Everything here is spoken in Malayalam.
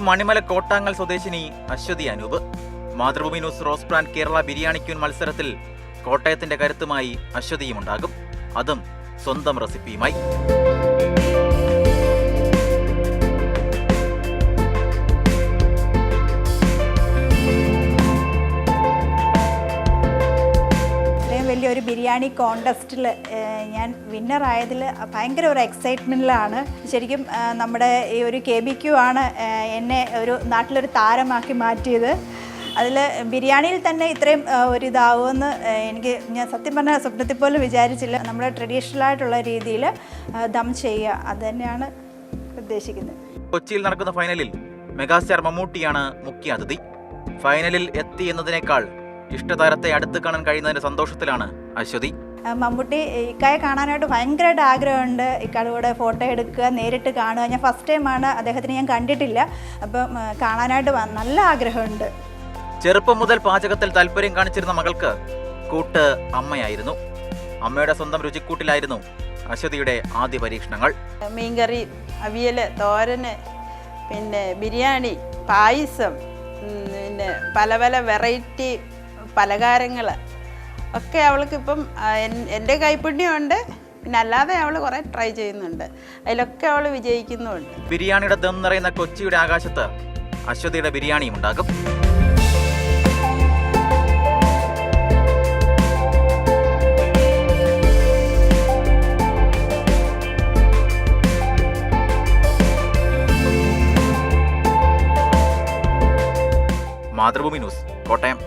മണിമല കോട്ടാങ്ങൽ സ്വദേശിനി Aswathy Anoop. Mathrubhumi news rose brand Kerala biryani queen മത്സരത്തിൽ കോട്ടയത്തിന്റെ കരുത്തുമായി അശ്വതിയും ഉണ്ടാകും, അതും സ്വന്തം റെസിപ്പിയുമായി. വലിയൊരു ബിരിയാണി കോൺടെസ്റ്റിൽ ഞാൻ വിന്നറായതിൽ ഭയങ്കര ഒരു എക്സൈറ്റ്മെൻറ്റിലാണ്. ശരിക്കും നമ്മുടെ ഈ ഒരു KBQ ആണ് എന്നെ ഒരു നാട്ടിലൊരു താരമാക്കി മാറ്റിയത്. അതിൽ ബിരിയാണിയിൽ തന്നെ ഇത്രയും ഒരിതാവുമെന്ന് ഞാൻ സത്യം പറഞ്ഞാൽ സ്വപ്നത്തിൽ പോലും വിചാരിച്ചില്ല. നമ്മുടെ ട്രഡീഷണലായിട്ടുള്ള രീതിയിൽ ദം ചെയ്യുക, അത് തന്നെയാണ് ഉദ്ദേശിക്കുന്നത്. കൊച്ചിയിൽ നടക്കുന്ന ഫൈനലിൽ മെഗാസ്റ്റാർ മമ്മൂട്ടിയാണ് മുഖ്യ അതിഥി. ഫൈനലിൽ എത്തി എന്നതിനേക്കാൾ ഇഷ്ടതാരത്തെ അടുത്ത് കാണാൻ കഴിയുന്നതിന്റെ സന്തോഷത്തിലാണ് അശ്വതി. മമ്മൂട്ടി ഇക്കായെ കാണാനായിട്ട് ഭയങ്കരമായിട്ട് ആഗ്രഹമുണ്ട്. ഇക്കാടെ കൂടെ ഫോട്ടോ എടുക്കുക, നേരിട്ട് കാണുക. ഞാൻ ഫസ്റ്റ് ടൈമാണ് അദ്ദേഹത്തിന്, ഞാൻ കണ്ടിട്ടില്ല. അപ്പം കാണാനായിട്ട് നല്ല ആഗ്രഹമുണ്ട്. ചെറുപ്പം മുതൽ പാചകത്തിൽ താല്പര്യം കാണിച്ചിരുന്ന മകൾക്ക് കൂട്ട് അമ്മയായിരുന്നു. അമ്മയുടെ സ്വന്തം രുചിക്കൂട്ടിലായിരുന്നു അശ്വതിയുടെ ആദ്യ പരീക്ഷണങ്ങൾ. മീൻകറി, അവിയല്, തോരന്, പിന്നെ ബിരിയാണി, പായസം, പിന്നെ പല പല വെറൈറ്റി പലഹാരങ്ങൾ ഒക്കെ അവൾക്കിപ്പം എൻ്റെ കൈപ്പുണ്യമുണ്ട്. പിന്നെ അല്ലാതെ അവൾ കുറേ ട്രൈ ചെയ്യുന്നുണ്ട്, അതിലൊക്കെ അവൾ വിജയിക്കുന്നുമുണ്ട്. ബിരിയാണിയുടെ ദം നിറയുന്ന കൊച്ചിയുടെ ആകാശത്ത് അശ്വതിയുടെ ബിരിയാണിയും ഉണ്ടാകും. മാതൃഭൂമി ന്യൂസ്, കോട്ടയം.